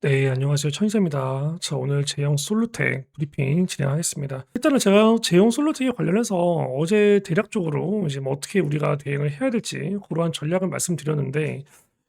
네, 안녕하세요. 천희재입니다. 저 오늘 제형 솔루텍 브리핑 진행하겠습니다. 일단은 제가 제형 솔루텍에 관련해서 어제 대략적으로 이제 뭐 어떻게 우리가 대응을 해야 될지 그러한 전략을 말씀드렸는데,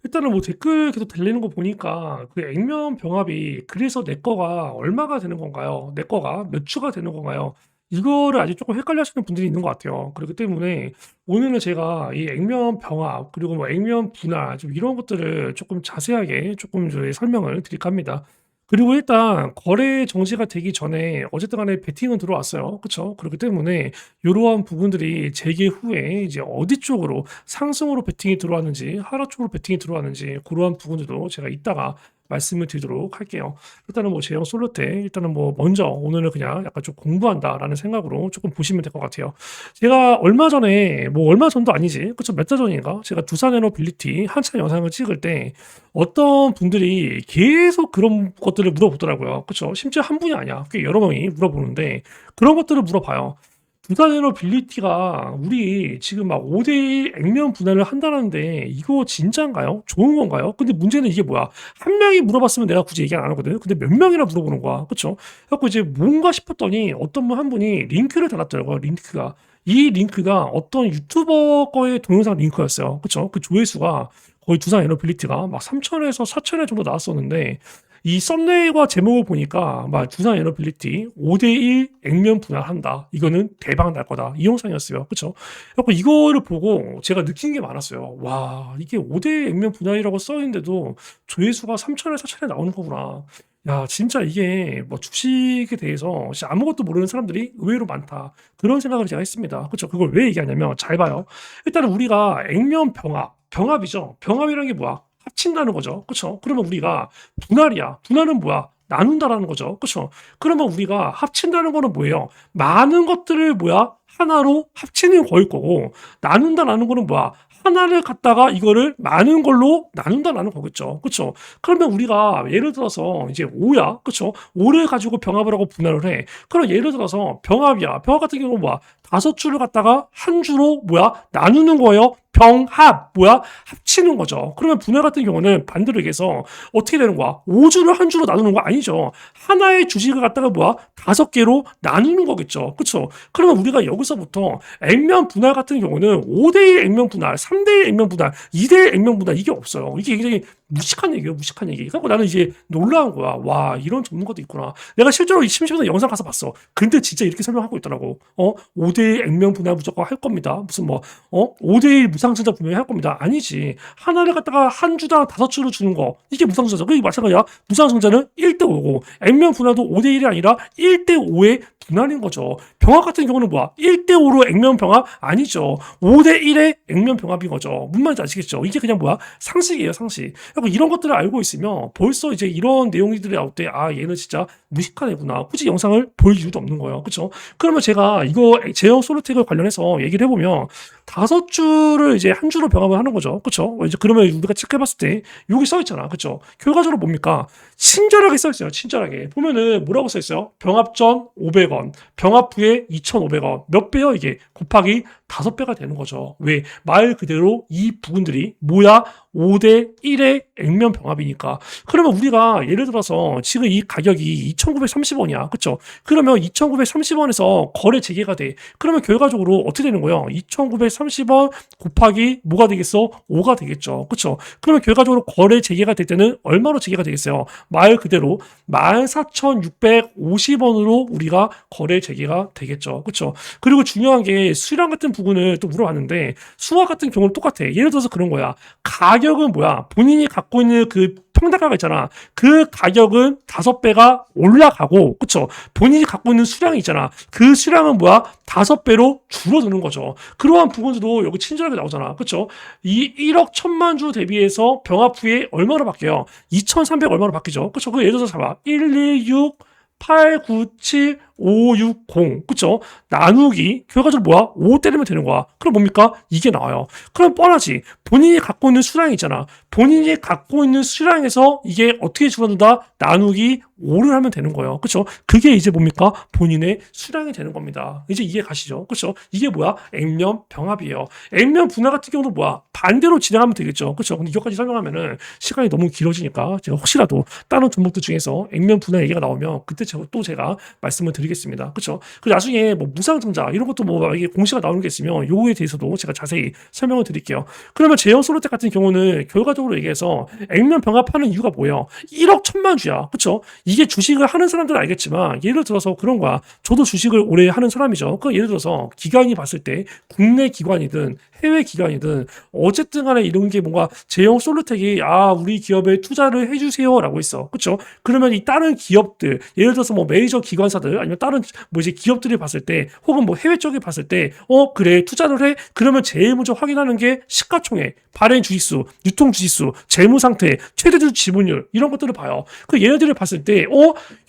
일단은 뭐 댓글 계속 달리는 거 보니까 그 액면 병합이 그래서 내 거가 얼마가 되는 건가요? 내 거가 몇 주가 되는 건가요? 이거를 아직 조금 헷갈려 하시는 분들이 있는 것 같아요. 그렇기 때문에 오늘은 제가 이 액면 병합 그리고 뭐 액면 분할 좀 이런 것들을 조금 자세하게 조금 저희 설명을 드릴까 합니다. 그리고 일단 거래 정지가 되기 전에 어쨌든 간에 베팅은 들어왔어요. 그쵸? 그렇기 때문에 이러한 부분들이 재개 후에 이제 어디 쪽으로 상승으로 베팅이 들어왔는지 하락 쪽으로 베팅이 들어왔는지 그러한 부분들도 제가 이따가 말씀을 드리도록 할게요. 일단은 뭐 제형 솔로테 일단은 뭐 먼저 오늘은 그냥 약간 좀 공부한다라는 생각으로 조금 보시면 될 것 같아요. 제가 얼마 전에 뭐 얼마 전도 아니지 그쵸 몇 달 전인가 제가 두산 에너빌리티 한참 영상을 찍을 때 어떤 분들이 계속 그런 것들을 물어보더라고요. 그쵸 심지어 한 분이 아니야 꽤 여러 명이 물어보는데 그런 것들을 물어봐요. 두산 에너빌리티가 우리 지금 막 5대1 액면 분할을 한다는데 이거 진짠가요? 좋은 건가요? 근데 문제는 이게 뭐야? 한 명이 물어봤으면 내가 굳이 얘기 안 하거든. 근데 몇 명이나 물어보는 거야. 그쵸? 그래갖고 이제 뭔가 싶었더니 어떤 분 한 분이 링크를 달았더라고요. 링크가. 이 링크가 어떤 유튜버 거의 동영상 링크였어요. 그쵸? 그 조회수가 거의 두산 에너빌리티가 막 3천에서 4천회 정도 나왔었는데 이 썸네일과 제목을 보니까 막 두산 에너빌리티 5대1 액면 분할한다. 이거는 대박 날 거다. 이 영상이었어요. 그쵸? 그래서 이거를 보고 제가 느낀 게 많았어요. 와, 이게 5대1 액면 분할이라고 써있는데도 조회수가 3천에 4천에 나오는 거구나. 야, 진짜 이게 뭐 주식에 대해서 진짜 아무것도 모르는 사람들이 의외로 많다. 그런 생각을 제가 했습니다. 그쵸? 그걸 왜 얘기하냐면 잘 봐요. 일단은 우리가 액면 병합, 병합이죠. 병합이라는 게 뭐야? 합친다는 거죠. 그쵸? 그러면 우리가 분할이야. 분할은 뭐야? 나눈다라는 거죠. 그쵸? 그러면 우리가 합친다는 거는 뭐예요? 많은 것들을 뭐야? 하나로 합치는 거일 거고, 나눈다라는 거는 뭐야? 하나를 갖다가 이거를 많은 걸로 나눈다라는 거겠죠. 그쵸? 그러면 우리가 예를 들어서 이제 5야. 그쵸? 5를 가지고 병합을 하고 분할을 해. 그럼 예를 들어서 병합이야. 병합 같은 경우는 뭐야? 5줄을 갖다가 한 주로 뭐야? 나누는 거예요. 병합 뭐야 합치는 거죠. 그러면 분해 같은 경우는 반대로 얘기해서 어떻게 되는 거야? 5주를 한 주로 나누는 거 아니죠. 하나의 주식을 갖다가 뭐야 5개로 나누는 거겠죠. 그렇죠? 그러면 우리가 여기서부터 액면 분할 같은 경우는 5대1 액면 분할, 3대1 액면 분할, 2대1 액면 분할 이게 없어요. 이게 굉장히 무식한 얘기예요. 무식한 얘기. 그래서 나는 이제 놀라운 거야. 와 이런 전문가도 있구나. 내가 실제로 이 심심해서 영상 가서 봤어. 근데 진짜 이렇게 설명하고 있더라고. 5대1 액면 분할 무조건 할 겁니다. 무슨 뭐 5대1 무상증자 분명히 할 겁니다. 아니지. 하나를 갖다가 한 주당 5주로 주는 거. 이게 무상증자죠. 그게 마찬가지야. 무상증자는 1대5고, 액면 분할도 5대1이 아니라 1대5의 분할인 거죠. 병합 같은 경우는 뭐야? 1대5로 액면 병합? 아니죠. 5대1의 액면 병합인 거죠. 무슨 말인지 아시겠죠? 이게 그냥 뭐야? 상식이에요, 상식. 그리고 이런 것들을 알고 있으면 벌써 이제 이런 내용들이 나올 때, 아, 얘는 진짜 무식한 애구나. 굳이 영상을 볼 이유도 없는 거예요. 그쵸? 그러면 제가 이거 제어 솔루텍을 관련해서 얘기를 해보면, 5주를 이제 한 주로 병합을 하는 거죠. 그쵸? 이제 그러면 우리가 체크해봤을 때 여기 써 있잖아. 그쵸? 결과적으로 뭡니까? 친절하게 써 있어요. 친절하게. 보면은 뭐라고 써 있어요? 병합 전 500원, 병합 후에 2,500원. 몇 배요 이게? 곱하기 5배가 되는 거죠. 왜? 말 그대로 이 부분들이 뭐야? 5대1의 액면 병합이니까. 그러면 우리가 예를 들어서 지금 이 가격이 2,930원이야. 그쵸? 그러면 2,930원에서 거래 재개가 돼. 그러면 결과적으로 어떻게 되는 거예요? 2,930원 곱하기 뭐가 되겠어? 5가 되겠죠. 그쵸? 그러면 결과적으로 거래 재개가 될 때는 얼마로 재개가 되겠어요? 말 그대로 14,650원으로 우리가 거래 재개가 되겠죠. 그쵸? 그리고 중요한 게 수량 같은 부분을 또 물어봤는데 수화 같은 경우는 똑같아. 예를 들어서 그런 거야. 가격은 뭐야? 본인이 갖고 있는 그 평단가가 있잖아. 그 가격은 5배가 올라가고, 그쵸? 본인이 갖고 있는 수량이 있잖아. 그 수량은 뭐야? 5배로 줄어드는 거죠. 그러한 부분도 여기 친절하게 나오잖아. 그쵸? 이 1억 1천만 주 대비해서 병합 후에 얼마로 바뀌어요? 2,300 얼마로 바뀌죠. 그쵸? 그 예를 들어서 봐봐. 116 8, 9, 7, 5, 6, 0. 그쵸? 나누기. 결과적으로 뭐야? 5 때리면 되는 거야. 그럼 뭡니까? 이게 나와요. 그럼 뻔하지. 본인이 갖고 있는 수량이 있잖아. 본인이 갖고 있는 수량에서 이게 어떻게 줄어든다? 나누기 5를 하면 되는 거예요. 그쵸? 그게 이제 뭡니까? 본인의 수량이 되는 겁니다. 이제 이해 가시죠? 그쵸? 이게 뭐야? 액면 병합이에요. 액면 분할 같은 경우도 뭐야? 반대로 진행하면 되겠죠. 그쵸? 근데 이것까지 설명하면은 시간이 너무 길어지니까 제가 혹시라도 다른 종목들 중에서 액면 분할 얘기가 나오면 그때 제가 말씀을 드리겠습니다. 그쵸? 그리고 나중에 뭐 무상증자 이런 것도 뭐 이게 공시가 나오는 게 있으면 요거에 대해서도 제가 자세히 설명을 드릴게요. 그러면 제형 솔로텍 같은 경우는 결과적으로 얘기해서 액면 병합하는 이유가 뭐예요? 1억 1천만 주야. 그쵸? 이게 주식을 하는 사람들은 알겠지만 예를 들어서 그런 거야. 저도 주식을 오래 하는 사람이죠. 그 예를 들어서 기관이 봤을 때 국내 기관이든 해외 기관이든 어쨌든 간에 이런 게 뭔가 제형 솔루텍이 우리 기업에 투자를 해주세요라고 있어. 그쵸? 그러면 이 다른 기업들 예를 들어서 뭐 메이저 기관사들 아니면 다른 뭐 이제 기업들이 봤을 때 혹은 뭐 해외 쪽에 봤을 때 그래 투자를 해 그러면 제일 먼저 확인하는 게 시가총액, 발행 주식수, 유통 주식수, 재무 상태, 최대주 지분율 이런 것들을 봐요. 그 얘네들을 봤을 때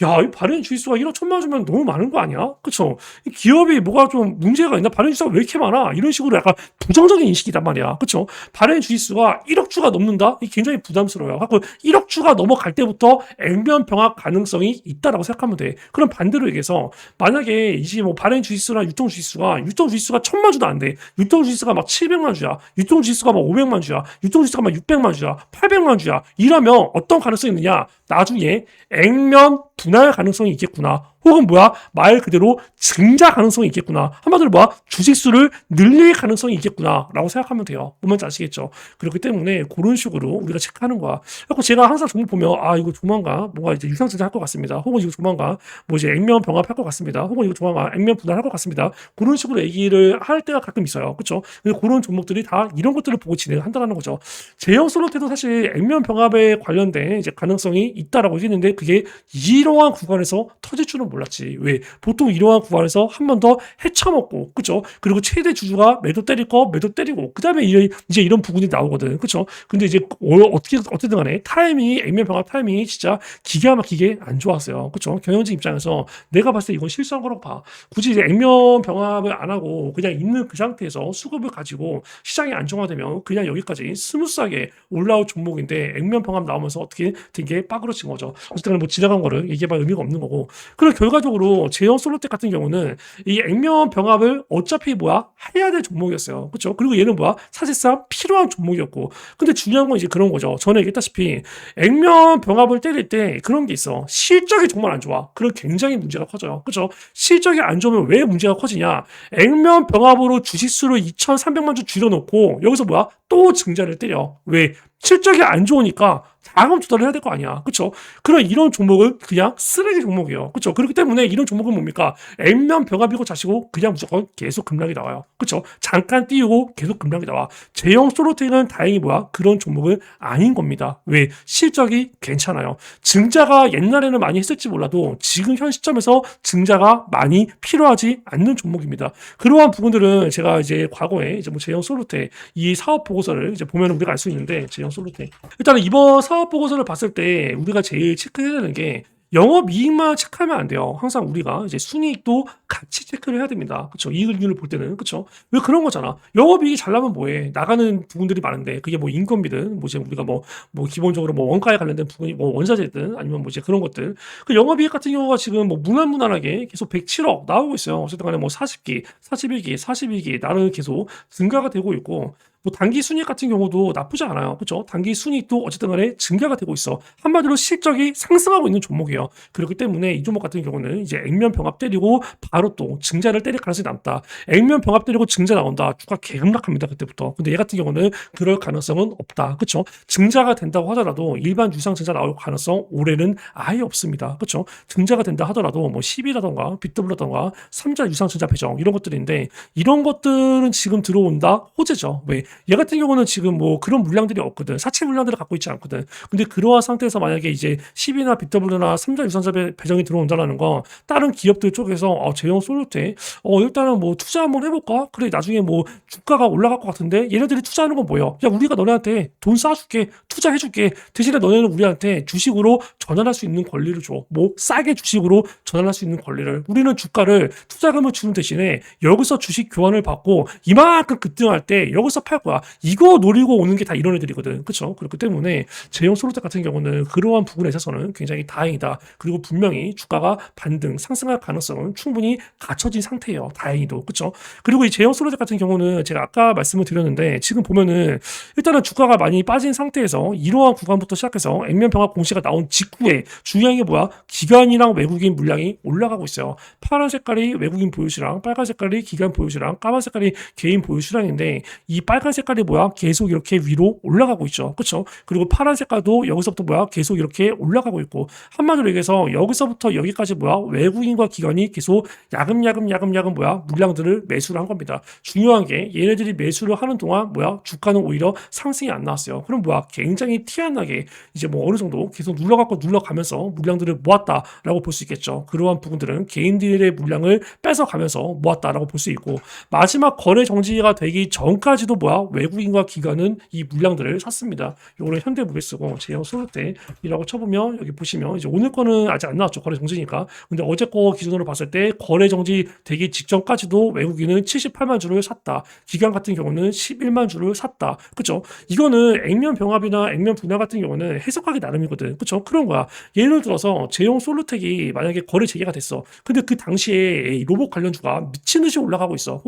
야, 이 발행 주식수가 1억 1천만 원 주면 너무 많은 거 아니야? 그쵸? 이 기업이 뭐가 좀 문제가 있나? 발행 주식수가 왜 이렇게 많아? 이런 식으로 약간 부정적인 인식이란 말이야. 그쵸? 발행 주식수가 1억 주가 넘는다? 이게 굉장히 부담스러워요. 하고 1억 주가 넘어갈 때부터 액면 병합 가능성이 있다라고 생각하면 돼. 그럼 반대로 얘기해서 만약에 이제 뭐 발행 주식수나 유통 주식수가 1천만 주도 안 돼. 유통 주식수가 막 700만 주야. 유통 주식수가 막 500만 주야. 유통 주식수가 막 600만 주야. 800만 주야. 이러면 어떤 가능성이 있느냐? 나중에 액면 분할 가능성이 있겠구나. 혹은 뭐야? 말 그대로 증자 가능성이 있겠구나. 한마디로 뭐야? 주식수를 늘릴 가능성이 있겠구나. 라고 생각하면 돼요. 뭔지 아시겠죠? 그렇기 때문에 그런 식으로 우리가 체크하는 거야. 그래서 제가 항상 종목 보면 이거 조만간 뭔가 이제 유상증자 할 것 같습니다. 혹은 이거 조만간 뭐 이제 액면 병합할 것 같습니다. 혹은 이거 조만간 액면 분할할 것 같습니다. 그런 식으로 얘기를 할 때가 가끔 있어요. 그렇죠? 그런 종목들이 다 이런 것들을 보고 진행을 한다는 거죠. 제형 솔로테도 사실 액면 병합에 관련된 이제 가능성이 있다라고 했는데 그게 이러한 구간에서 터질 줄은 몰랐지. 왜? 보통 이러한 구간에서 한 번 더 헤쳐먹고, 그쵸? 그리고 최대 주주가 매도 때릴 거 매도 때리고, 그 다음에 이제 이런 부분이 나오거든. 그쵸? 근데 이제 어쨌든 간에 액면 병합 타이밍이 진짜 기가 막히게 안 좋았어요. 그쵸? 경영진 입장에서 내가 봤을 때 이건 실수한 거라고 봐. 굳이 이제 액면 병합을 안 하고 그냥 있는 그 상태에서 수급을 가지고 시장이 안정화되면 그냥 여기까지 스무스하게 올라올 종목인데 액면 병합 나오면서 어떻게 된 게 빠그러진 거죠. 어쨌든 뭐 지나간 거를 얘기해봐 의미가 없는 거고. 그리고 결과적으로 제형 솔로텍 같은 경우는 이 액면 병합을 어차피 해야 될 종목이었어요. 그렇죠? 그리고 얘는 사실상 필요한 종목이었고. 근데 중요한 건 이제 그런 거죠. 전에 얘기했다시피 액면 병합을 때릴 때 그런 게 있어. 실적이 정말 안 좋아. 그럼 굉장히 문제가 커져요. 그렇죠? 실적이 안 좋으면 왜 문제가 커지냐? 액면 병합으로 주식수를 2,300만 주 줄여놓고 여기서 또 증자를 때려. 왜? 실적이 안 좋으니까 자금 조달을 해야 될 거 아니야. 그쵸? 그럼 이런 종목은 그냥 쓰레기 종목이에요. 그쵸? 그렇기 때문에 이런 종목은 뭡니까? 액면 병합이고 자시고 그냥 무조건 계속 급락이 나와요. 그쵸? 잠깐 띄우고 계속 급락이 나와. 제형 솔로텍은 다행히 그런 종목은 아닌 겁니다. 왜? 실적이 괜찮아요. 증자가 옛날에는 많이 했을지 몰라도 지금 현 시점에서 증자가 많이 필요하지 않는 종목입니다. 그러한 부분들은 제가 이제 과거에 이제 뭐 제형 솔로텍 이 사업 보고서를 이제 보면 우리가 알 수 있는데 제형 솔로텍 일단은 이번 사업 보고서를 봤을 때 우리가 제일 체크해야 되는 게 영업이익만 체크하면 안 돼요. 항상 우리가 이제 순이익도 같이 체크를 해야 됩니다. 그쵸? 이익률을 볼 때는. 그쵸? 왜 그런 거잖아. 영업이익이 잘 나면 뭐해? 나가는 부분들이 많은데, 그게 뭐 인건비든, 뭐 이제 우리가 뭐 기본적으로 뭐 원가에 관련된 부분이 뭐 원자재든, 아니면 뭐 이제 그런 것들. 그 영업이익 같은 경우가 지금 뭐 무난무난하게 계속 107억 나오고 있어요. 어쨌든 간에 뭐 40기, 41기, 42기, 나는 계속 증가가 되고 있고, 뭐 단기 순이익 같은 경우도 나쁘지 않아요. 그렇죠? 단기 순이익도 어쨌든 간에 증가가 되고 있어. 한마디로 실적이 상승하고 있는 종목이에요. 그렇기 때문에 이 종목 같은 경우는 이제 액면 병합 때리고 바로 또 증자를 때릴 가능성이 남다. 액면 병합 때리고 증자 나온다. 주가 개급락합니다. 그때부터. 근데 얘 같은 경우는 그럴 가능성은 없다. 그렇죠? 증자가 된다고 하더라도 일반 유상 증자 나올 가능성 올해는 아예 없습니다. 그렇죠? 증자가 된다 하더라도 뭐 10이라던가 BW라던가 3자 유상 증자 배정 이런 것들인데 이런 것들은 지금 들어온다 호재죠. 왜? 얘 같은 경우는 지금 뭐 그런 물량들이 없거든. 사채 물량들을 갖고 있지 않거든. 근데 그러한 상태에서 만약에 이제 CB나 BW나 3자 유전자 배정이 들어온다라는 건 다른 기업들 쪽에서 제형 솔루테 일단은 뭐 투자 한번 해볼까? 그래 나중에 뭐 주가가 올라갈 것 같은데 얘네들이 투자하는 건 뭐야? 야 우리가 너네한테 돈 쌓아줄게 투자해줄게 대신에 너네는 우리한테 주식으로 전환할 수 있는 권리를 줘. 뭐 싸게 주식으로 전환할 수 있는 권리를. 우리는 주가를 투자금을 주는 대신에 여기서 주식 교환을 받고 이만큼 급등할 때 여기서 팔 거야. 이거 노리고 오는 게 다 이런 애들이거든. 그렇죠? 그렇기 때문에 제형 솔루텍 같은 경우는 그러한 부분에 있어서는 굉장히 다행이다. 그리고 분명히 주가가 반등 상승할 가능성은 충분히 갖춰진 상태예요. 다행히도. 그렇죠? 그리고 이 제형 솔루텍 같은 경우는 제가 아까 말씀을 드렸는데 지금 보면은 일단은 주가가 많이 빠진 상태에서 이러한 구간부터 시작해서 액면 병합 공시가 나온 직후에 중요한 게 뭐야? 기관이랑 외국인 물량이 올라가고 있어요. 파란 색깔이 외국인 보유시랑 빨간 색깔이 기관 보유시랑 까만 색깔이 개인 보유시랑인데 이 빨간 색깔이 뭐야? 계속 이렇게 위로 올라가고 있죠. 그렇죠? 그리고 파란 색깔도 여기서부터 뭐야? 계속 이렇게 올라가고 있고 한마디로 얘기해서 여기서부터 여기까지 뭐야? 외국인과 기관이 계속 야금야금 뭐야? 물량들을 매수를 한 겁니다. 중요한 게 얘네들이 매수를 하는 동안 뭐야? 주가는 오히려 상승이 안 나왔어요. 그럼 뭐야? 굉장히 티 안 나게 이제 뭐 어느 정도 계속 눌러가면서 물량들을 모았다라고 볼 수 있겠죠. 그러한 부분들은 개인들의 물량을 뺏어가면서 모았다라고 볼 수 있고 마지막 거래 정지가 되기 전까지도 뭐야? 외국인과 기관은 이 물량들을 샀습니다. 요거는 현대무게쓰고 제형 솔루텍이라고 쳐보면 여기 보시면 이제 오늘 거는 아직 안 나왔죠. 거래 정지니까. 근데 어제 거 기준으로 봤을 때 거래 정지 되기 직전까지도 외국인은 78만 주를 샀다. 기관 같은 경우는 11만 주를 샀다. 그쵸? 이거는 액면 병합이나 액면 분할 같은 경우는 해석하기 나름이거든. 그쵸? 그런 거야. 예를 들어서 제형 솔루텍이 만약에 거래 재개가 됐어. 근데 그 당시에 로봇 관련주가 미친 듯이 올라가고 있어.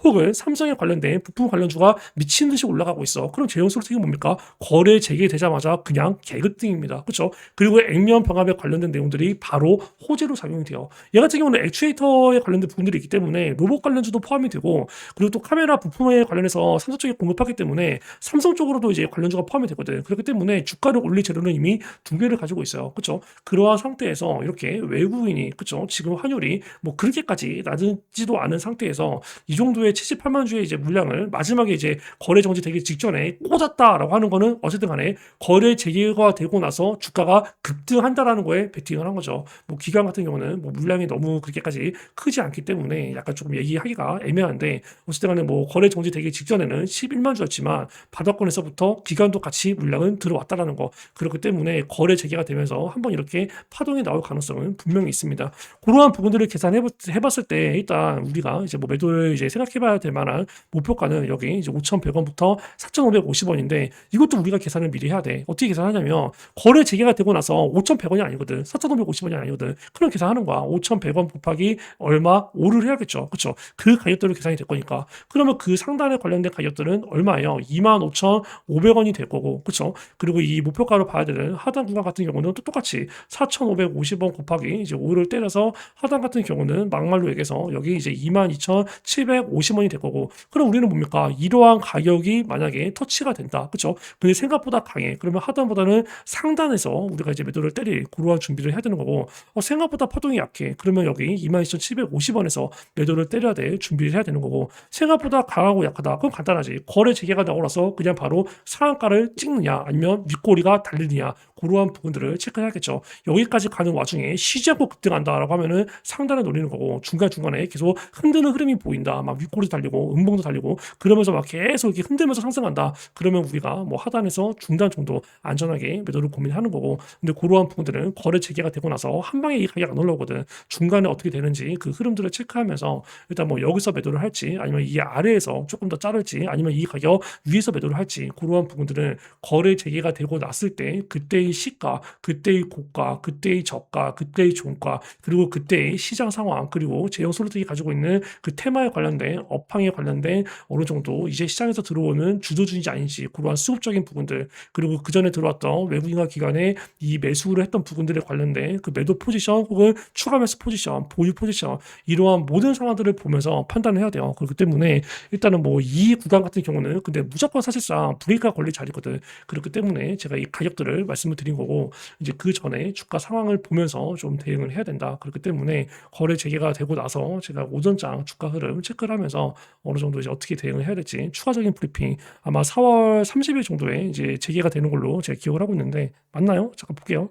혹은 삼성에 관련된 부품 관련주가 미친 듯이 올라가고 있어. 그럼 제형 솔루텍이 뭡니까? 거래 재개되자마자 그냥 개급등입니다. 그렇죠? 그리고 액면 병합에 관련된 내용들이 바로 호재로 작용이 돼요. 얘 같은 경우는 액추에이터에 관련된 부분들이 있기 때문에 로봇 관련주도 포함이 되고 그리고 또 카메라 부품에 관련해서 삼성 쪽에 공급하기 때문에 삼성 쪽으로도 이제 관련주가 포함이 되거든. 그렇기 때문에 주가를 올릴 재료는 이미 두 개를 가지고 있어요. 그렇죠? 그러한 상태에서 이렇게 외국인이 그렇죠? 지금 환율이 뭐 그렇게까지 낮지도 않은 상태에서 이 정도의 78만 주의 이제 물량을 마지막에 이제 거래 정지되기 직전에 꽂았다라고 하는 거는 어쨌든 간에 거래 재개가 되고 나서 주가가 급등한다라는 거에 베팅을 한 거죠. 뭐 기관 같은 경우는 뭐 물량이 너무 그렇게까지 크지 않기 때문에 약간 조금 얘기하기가 애매한데 어쨌든 간에 뭐 거래 정지되기 직전에는 11만 주였지만 바닥권에서부터 기관도 같이 물량은 들어왔다라는 거. 그렇기 때문에 거래 재개가 되면서 한번 이렇게 파동이 나올 가능성은 분명히 있습니다. 그러한 부분들을 계산해봤을 때 일단 우리가 이제 뭐 매도를 이제 생각해봐야 될 만한 목표가는 여기 이제 5,100원부터 4,550원인데 이것도 우리가 계산을 미리 해야 돼. 어떻게 계산하냐면 거래 재개가 되고 나서 5,100원이 아니거든. 4,550원이 아니거든. 그럼 계산하는 거야. 5,100원 곱하기 얼마? 5를 해야겠죠. 그렇죠? 그 가격대로 계산이 될 거니까. 그러면 그 상단에 관련된 가격들은 얼마예요? 25,500원이 될 거고. 그렇죠? 그리고 이 목표가로 봐야 되는 하단 구간 같은 경우는 또 똑같이 4,550원 곱하기 이제 5를 때려서 하단 같은 경우는 막말로 얘기해서 여기 이제 22,750원이 될 거고. 그럼 우리는 뭡니까? 이러한 가격이 만약에 터치가 된다. 그렇죠? 근데 생각보다 강해. 그러면 하단보다는 상단에서 우리가 이제 매도를 때릴 그러한 준비를 해야 되는 거고 생각보다 파동이 약해. 그러면 여기 22,750원에서 매도를 때려야 돼. 준비를 해야 되는 거고 생각보다 강하고 약하다. 그럼 간단하지. 거래 재개가 나오고 나서 그냥 바로 상한가를 찍느냐 아니면 윗꼬리가 달리느냐 그러한 부분들을 체크해야겠죠. 여기까지 가는 와중에 쉬지 않고 급등한다라고 하면은 상단을 노리는 거고 중간중간에 계속 흔드는 흐름이 보인다. 막 윗꼬리도 달리고 음봉도 달리고 그러면서 막 계속 이렇게 흔들면서 상승한다. 그러면 우리가 뭐 하단에서 중단 정도 안전하게 매도를 고민하는 거고 근데 그러한 부분들은 거래 재개가 되고 나서 한 방에 이 가격 안 올라오거든. 중간에 어떻게 되는지 그 흐름들을 체크하면서 일단 뭐 여기서 매도를 할지 아니면 이 아래에서 조금 더 자를지 아니면 이 가격 위에서 매도를 할지 그러한 부분들은 거래 재개가 되고 났을 때 그때의 시가, 그때의 고가, 그때의 저가, 그때의 종가 그리고 그때의 시장 상황 그리고 제형 솔루텍이 가지고 있는 그 테마에 관련된 업황에 관련된 어느 정도 이제 시장에서 들어오는 주도주인지 아닌지 그러한 수급적인 부분들 그리고 그 전에 들어왔던 외국인과 기관의 이 매수를 했던 부분들에 관련된 그 매도 포지션 혹은 추가 매수 포지션, 보유 포지션 이러한 모든 상황들을 보면서 판단을 해야 돼요. 그렇기 때문에 일단은 뭐 이 구간 같은 경우는 근데 무조건 사실상 브레이크가 걸릴 자리거든. 그렇기 때문에 제가 이 가격들을 말씀을 드린 거고 이제 그 전에 주가 상황을 보면서 좀 대응을 해야 된다. 그렇기 때문에 거래 재개가 되고 나서 제가 오전장 주가 흐름 체크를 하면서 어느 정도 이제 어떻게 대응을 해야 될지 추가 추가적인 브리핑 아마 4월 30일 정도에 이제 재개가 되는 걸로 제가 기억을 하고 있는데 맞나요? 잠깐 볼게요.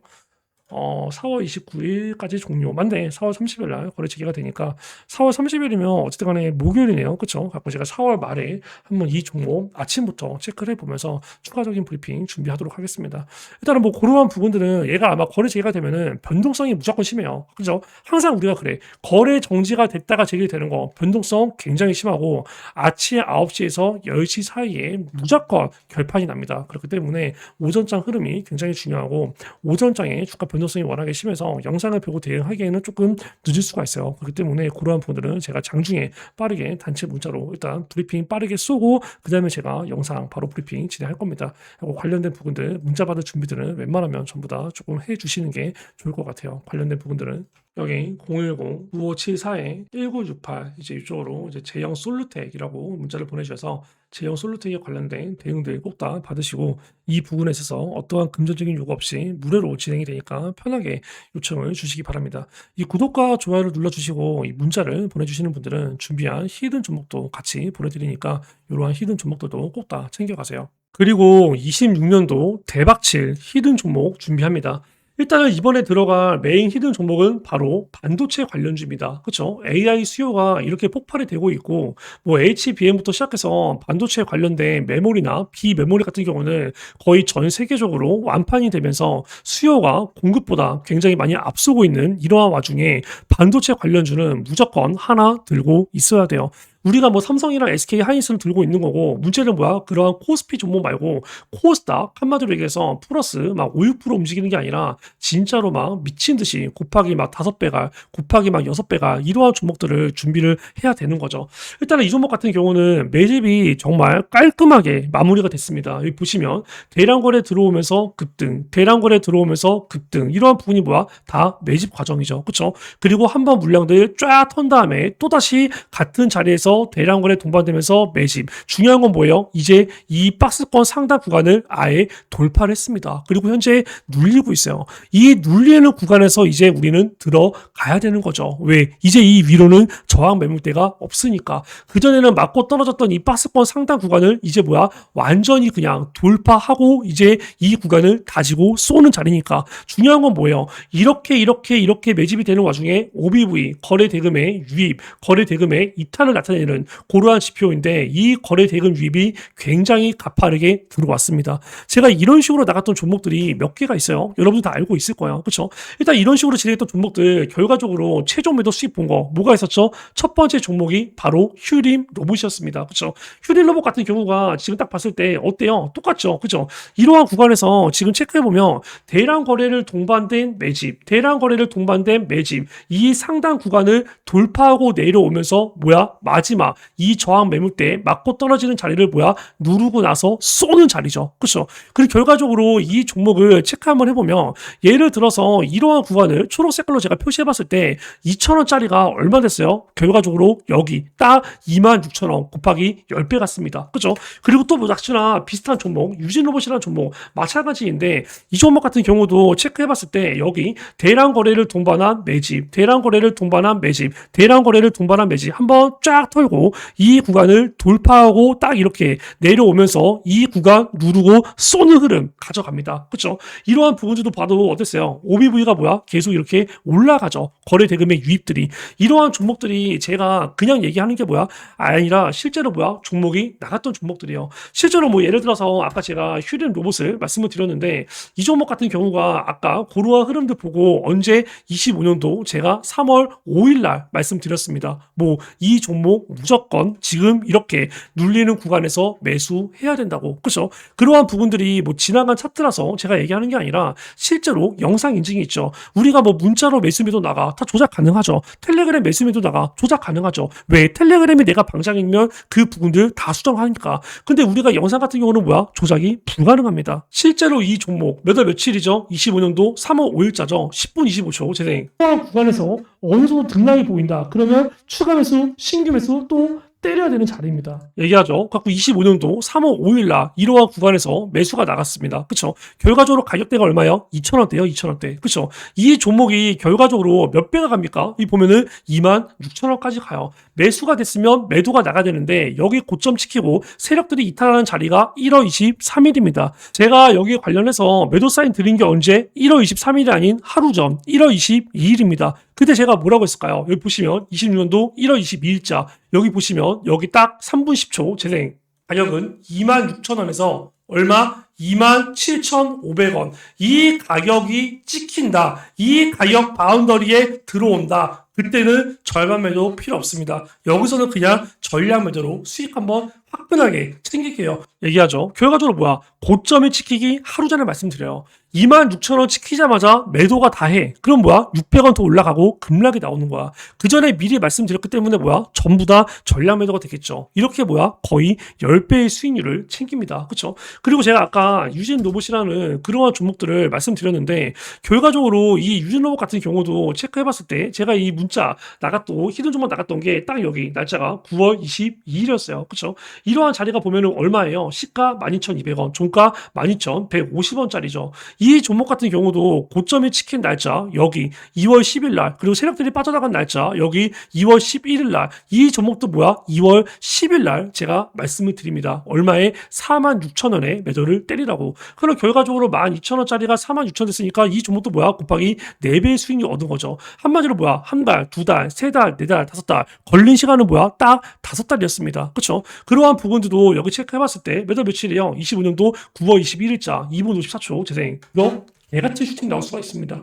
4월 29일까지 종료. 맞네. 4월 30일 날 거래 재개가 되니까 4월 30일이면 어쨌든 간에 목요일이네요. 그쵸? 갖고 제가 4월 말에 한번 이 종목 아침부터 체크를 해보면서 추가적인 브리핑 준비하도록 하겠습니다. 일단은 뭐 그러한 부분들은 얘가 아마 거래 재개가 되면은 변동성이 무조건 심해요. 그죠? 항상 우리가 그래. 거래 정지가 됐다가 재개되는 거 변동성 굉장히 심하고 아침 9시에서 10시 사이에 무조건 결판이 납니다. 그렇기 때문에 오전장 흐름이 굉장히 중요하고 오전장에 주가 변동성이 워낙에 심해서 영상을 보고 대응하기에는 조금 늦을 수가 있어요. 그렇기 때문에 그러한 부분들은 제가 장중에 빠르게 단체 문자로 일단 브리핑 빠르게 쏘고 그 다음에 제가 영상 바로 브리핑 진행할 겁니다. 그리고 관련된 부분들 문자 받을 준비들은 웬만하면 전부 다 조금 해주시는 게 좋을 것 같아요. 관련된 부분들은 여기 010-9574-1968 이제 이쪽으로 이제 제형 솔루텍이라고 문자를 보내주셔서 제형 솔루텍에 관련된 대응들 꼭 다 받으시고 이 부분에 있어서 어떠한 금전적인 요구 없이 무료로 진행이 되니까 편하게 요청을 주시기 바랍니다. 이 구독과 좋아요를 눌러주시고 이 문자를 보내주시는 분들은 준비한 히든 종목도 같이 보내드리니까 이러한 히든 종목들도 꼭 다 챙겨가세요. 그리고 26년도 대박칠 히든 종목 준비합니다. 일단은 이번에 들어갈 메인 히든 종목은 바로 반도체 관련주입니다. 그렇죠? AI 수요가 이렇게 폭발이 되고 있고 뭐 HBM부터 시작해서 반도체 관련된 메모리나 비메모리 같은 경우는 거의 전 세계적으로 완판이 되면서 수요가 공급보다 굉장히 많이 앞서고 있는 이러한 와중에 반도체 관련주는 무조건 하나 들고 있어야 돼요. 우리가 뭐 삼성이랑 SK 하이닉스는 들고 있는 거고 문제는 뭐야? 그러한 코스피 종목 말고 코스닥 한마디로 얘기해서 플러스 막 5, 6% 움직이는 게 아니라 진짜로 막 미친 듯이 곱하기 막 5배가 곱하기 막 6배가 이러한 종목들을 준비를 해야 되는 거죠. 일단은 이 종목 같은 경우는 매집이 정말 깔끔하게 마무리가 됐습니다. 여기 보시면 대량 거래 들어오면서 급등, 대량 거래 들어오면서 급등 이러한 부분이 뭐야? 다 매집 과정이죠. 그렇죠? 그리고 한번 물량들 쫙 턴 다음에 또다시 같은 자리에서 대량 거래 동반되면서 매집. 중요한 건 뭐예요? 이제 이 박스권 상단 구간을 아예 돌파를 했습니다. 그리고 현재 눌리고 있어요. 이 눌리는 구간에서 이제 우리는 들어가야 되는 거죠. 왜? 이제 이 위로는 저항 매물대가 없으니까. 그전에는 맞고 떨어졌던 이 박스권 상단 구간을 이제 뭐야? 완전히 그냥 돌파하고 이제 이 구간을 다지고 쏘는 자리니까. 중요한 건 뭐예요? 이렇게 매집이 되는 와중에 OBV, 거래 대금의 유입, 거래 대금의 이탈을 나타내는 고러한 지표인데 이 거래 대금 유입이 굉장히 가파르게 들어왔습니다. 제가 이런 식으로 나갔던 종목들이 몇 개가 있어요. 여러분들 다 알고 있을 거예요. 그렇죠? 일단 이런 식으로 진행했던 종목들 결과적으로 최종 매도 수익 본 거 뭐가 있었죠? 첫 번째 종목이 바로 휴림 로봇이었습니다. 그렇죠? 휴림 로봇 같은 경우가 지금 딱 봤을 때 어때요? 똑같죠? 그렇죠? 이러한 구간에서 지금 체크해 보면 대량 거래를 동반된 매집, 대량 거래를 동반된 매집 이 상단 구간을 돌파하고 내려오면서 뭐야? 마지막 이 저항 매물대 맞고 떨어지는 자리를 뭐야? 누르고 나서 쏘는 자리죠. 그렇죠? 그리고 결과적으로 이 종목을 체크 한번 해보면 예를 들어서 이러한 구간을 초록색깔로 제가 표시해봤을 때 2,000원짜리가 얼마 됐어요? 결과적으로 여기 딱 26,000원 곱하기 10배 같습니다. 그렇죠? 그리고 또 뭐 역시나 비슷한 종목 유진로봇이라는 종목 마찬가지인데 이 종목 같은 경우도 체크해봤을 때 여기 대량 거래를 동반한 매집, 대량 거래를 동반한 매집, 대량 거래를 동반한 매집 한번 쫙 털고 이 구간을 돌파하고 딱 이렇게 내려오면서 이 구간 누르고 쏘는 흐름 가져갑니다. 그렇죠? 이러한 부분들도 봐도 어땠어요? OBV가 뭐야? 계속 이렇게 올라가죠. 거래 대금의 유입들이. 이러한 종목들이 제가 그냥 얘기하는 게 뭐야? 아니라 실제로 뭐야? 종목이 나갔던 종목들이에요. 실제로 뭐 예를 들어서 아까 제가 휴림 로봇을 말씀을 드렸는데 이 종목 같은 경우가 아까 고루한 흐름들 보고 언제 25년도 제가 3월 5일 날 말씀드렸습니다. 뭐 이 종목 무조건 지금 이렇게 눌리는 구간에서 매수해야 된다고. 그렇죠? 그러한 부분들이 뭐 지나간 차트라서 제가 얘기하는 게 아니라 실제로 영상 인증이 있죠. 우리가 뭐 문자로 매수 매도 나가 다 조작 가능하죠. 텔레그램 매수 매도 나가 조작 가능하죠. 왜? 텔레그램이 내가 방장이면 그 부분들 다 수정하니까. 근데 우리가 영상 같은 경우는 뭐야? 조작이 불가능합니다. 실제로 이 종목 몇 월 며칠이죠? 25년도 3월 5일자죠. 10분 25초 재생. 이러한 구간에서 어느 정도 등락이 보인다. 그러면 추가 매수, 신규 매수 또 때려야 되는 자리입니다. 얘기하죠. 갖고 25년도 3월 5일 날 이러한 구간에서 매수가 나갔습니다. 그쵸? 결과적으로 가격대가 얼마예요? 2,000원대요, 2,000원대. 그쵸? 이 종목이 결과적으로 몇 배가 갑니까? 이 보면은 26,000원까지 가요. 매수가 됐으면 매도가 나가야 되는데 여기 고점 지키고 세력들이 이탈하는 자리가 1월 23일입니다. 제가 여기에 관련해서 매도 사인 드린 게 언제? 1월 23일이 아닌 하루 전 1월 22일입니다. 그때 제가 뭐라고 했을까요? 여기 보시면 26년도 1월 22일자 여기 보시면 여기 딱 3분 10초 재생 가격은 26,000원에서 얼마? 27,500원. 이 가격이 찍힌다. 이 가격 바운더리에 들어온다. 그때는 절반 매도 필요 없습니다. 여기서는 그냥 전략 매도로 수익 한번 화끈하게 챙길게요. 얘기하죠. 결과적으로 뭐야? 고점이 찍히기 하루 전에 말씀드려요. 26,000원 찍히자마자 매도가 다 해. 그럼 뭐야? 600원 더 올라가고 급락이 나오는 거야. 그 전에 미리 말씀드렸기 때문에 뭐야? 전부 다 전략 매도가 되겠죠. 이렇게 뭐야? 거의 10배의 수익률을 챙깁니다. 그쵸? 그리고 제가 아까 유진 로봇이라는 그러한 종목들을 말씀드렸는데 결과적으로 이 유진 로봇 같은 경우도 체크해봤을 때 제가 이 문자 나갔던 히든 종목 나갔던 게 딱 여기 날짜가 9월 22일이었어요. 그쵸? 이러한 자리가 보면은 얼마예요? 시가 12,200원, 종가 12,150원짜리죠. 이 종목 같은 경우도 고점이 찍힌 날짜 여기 2월 10일 날 그리고 세력들이 빠져나간 날짜 여기 2월 11일 날 이 종목도 뭐야? 2월 10일 날 제가 말씀을 드립니다. 얼마에? 46,000원에 매도를 때리라고. 그럼 결과적으로 12,000원짜리가 46,000원 됐으니까 이 종목도 뭐야? 곱하기 4배의 수익률 얻은 거죠. 한마디로 뭐야? 한 달, 두 달, 세 달, 네 달, 다섯 달 걸린 시간은 뭐야? 딱 5달이었습니다. 그쵸? 그러한 부분들도 여기 체크해봤을 때 매달 며칠이에요? 25년도 9월 21일자 2분 54초 재생. 이거 개같은 슈팅 나올 수가 있습니다.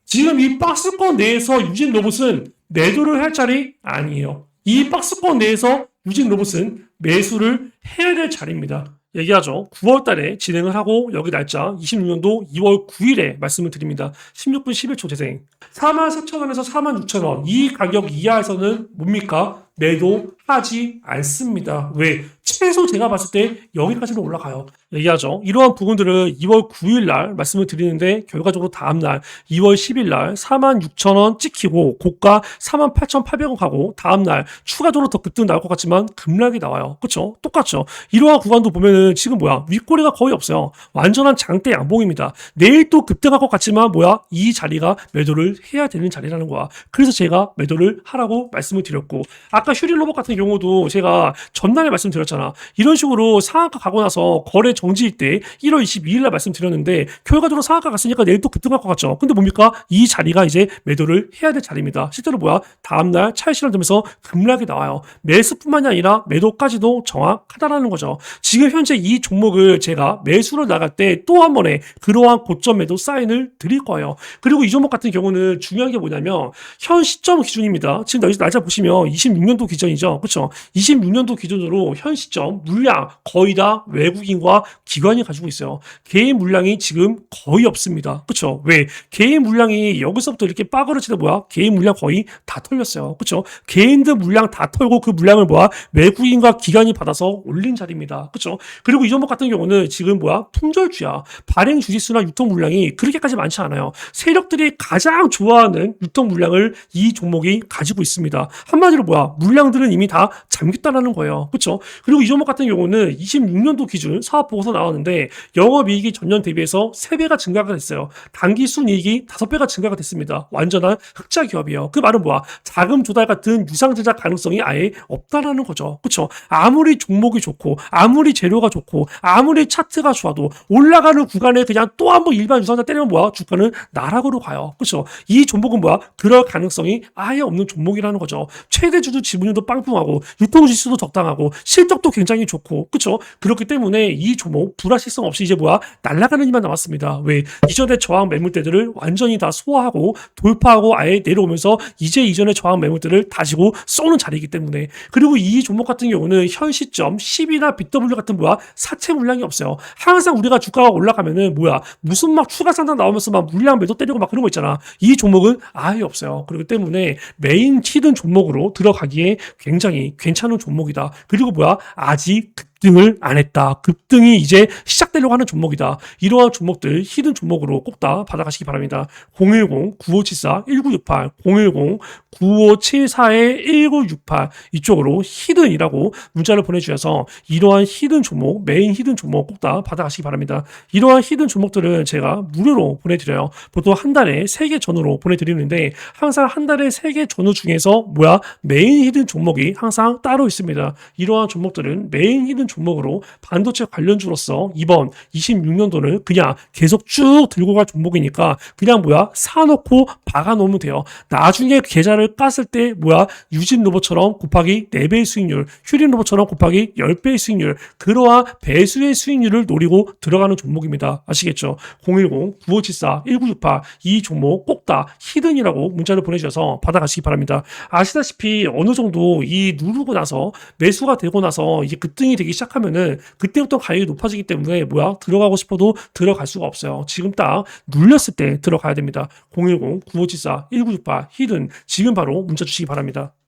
지금 이 박스권 내에서 유진 로봇은 매도를 할 자리 아니에요. 이 박스권 내에서 유진 로봇은 매수를 해야 될 자리입니다. 얘기하죠. 9월 달에 진행을 하고 여기 날짜 26년도 2월 9일에 말씀을 드립니다. 16분 11초 재생. 44,000원에서 46,000원 이 가격 이하에서는 뭡니까? 매도하지 않습니다. 왜? 최소 제가 봤을 때 여기까지는 올라가요. 얘기하죠. 이러한 부분들을 2월 9일 날 말씀을 드리는데 결과적으로 다음 날 2월 10일 날 46,000원 찍히고 고가 48,800원 가고 다음 날 추가적으로 더 급등 나올 것 같지만 급락이 나와요. 그렇죠? 똑같죠. 이러한 구간도 보면은 지금 뭐야? 윗꼬리가 거의 없어요. 완전한 장대 양봉입니다. 내일 또 급등할 것 같지만 뭐야? 이 자리가 매도를 해야 되는 자리라는 거야. 그래서 제가 매도를 하라고 말씀을 드렸고 아까 슈린 로봇 같은 경우도 제가 전날에 말씀드렸잖아. 이런 식으로 상한가 가고 나서 거래 정지일 때 1월 22일 날 말씀드렸는데 결과적으로 상한가 갔으니까 내일 또 급등할 것 같죠. 근데 뭡니까? 이 자리가 이제 매도를 해야 될 자리입니다. 실제로 뭐야? 다음날 차익 실현되면서 급락이 나와요. 매수뿐만이 아니라 매도까지도 정확하다라는 거죠. 지금 현재 이 종목을 제가 매수로 나갈 때 또 한 번에 그러한 고점 매도 사인을 드릴 거예요. 그리고 이 종목 같은 경우는 중요한 게 뭐냐면 현 시점 기준입니다. 지금 날짜 보시면 26년도 기준이죠. 그렇죠? 26년도 기준으로 현 시점 물량 거의 다 외국인과 기관이 가지고 있어요. 개인 물량이 지금 거의 없습니다. 그렇죠? 왜? 개인 물량이 여기서부터 이렇게 빠그러지다 뭐야? 개인 물량 거의 다 털렸어요. 그렇죠? 개인들 물량 다 털고 그 물량을 뭐야? 외국인과 기관이 받아서 올린 자리입니다. 그렇죠? 그리고 이 종목 같은 경우는 지금 뭐야? 품절주야. 발행 주짓수나 유통 물량이 그렇게까지 많지 않아요. 세력들이 가장 좋아하는 유통 물량을 이 종목이 가지고 있습니다. 한마디로 뭐야? 물량들은 이미 다 잠겼다라는 거예요. 그렇죠? 그리고 이 종목 같은 경우는 26년도 기준 사업 보고서 나왔는데 영업이익이 전년 대비해서 3배가 증가가 됐어요. 당기 순이익이 5배가 증가가 됐습니다. 완전한 흑자 기업이에요. 그 말은 뭐야? 자금 조달 같은 유상 제작 가능성이 아예 없다라는 거죠. 그렇죠? 아무리 종목이 좋고 아무리 재료가 좋고 아무리 차트가 좋아도 올라가는 구간에 그냥 또 한 번 일반 유상자 때리면 뭐야? 주가는 나락으로 가요. 그렇죠? 이 종목은 뭐야? 그럴 가능성이 아예 없는 종목이라는 거죠. 최대 주주 지분율도 빵빵하고 유통지수도 적당하고 실적도 굉장히 좋고 그렇죠? 그렇기 때문에 이 종목 불확실성 없이 이제 뭐야? 날아가는 일만 남았습니다. 왜? 이전에 저항 매물대들을 완전히 다 소화하고 돌파하고 아예 내려오면서 이제 이전에 저항 매물대를 다지고 쏘는 자리이기 때문에 그리고 이 종목 같은 경우는 현 시점 10이나 BW 같은 뭐야? 사채 물량이 없어요. 항상 우리가 주가가 올라가면은 뭐야? 무슨 막 추가 상단 나오면서 막 물량 매도 때리고 막 그런 거 있잖아. 이 종목은 아예 없어요. 그렇기 때문에 메인 히든 종목으로 들어가기에 굉장히 괜찮은 종목이다. 그리고 뭐야? 아직 급등을 안 했다. 급등이 이제 시작되려고 하는 종목이다. 이러한 종목들 히든 종목으로 꼭 다 받아가시기 바랍니다. 010-9574-1968, 010-9574-1968 이쪽으로 히든이라고 문자를 보내주셔서 이러한 히든 종목, 메인 히든 종목 꼭 다 받아가시기 바랍니다. 이러한 히든 종목들은 제가 무료로 보내드려요. 보통 한 달에 3개 전후로 보내드리는데 항상 한 달에 3개 전후 중에서 메인 히든 종목이 항상 따로 있습니다. 이러한 종목들은 메인 히든 종목으로 반도체 관련주로서 이번 26년도는 그냥 계속 쭉 들고 갈 종목이니까 그냥 사놓고 박아놓으면 돼요. 나중에 계좌를 깠을 때 유진 로봇처럼 곱하기 4배의 수익률, 휴린 로봇처럼 곱하기 10배의 수익률, 그러한 배수의 수익률을 노리고 들어가는 종목입니다. 아시겠죠? 010-9574-1968 이 종목 꼭 다 히든이라고 문자를 보내주셔서 받아가시기 바랍니다. 아시다시피 어느 정도 이 누르고 나서 매수가 되고 나서 이게 급등이 되기 시작하면은 그때부터 가격이 높아지기 때문에 들어가고 싶어도 들어갈 수가 없어요. 지금 딱 눌렸을 때 들어가야 됩니다. 010-9574-1968 히든 지금 바로 문자 주시기 바랍니다.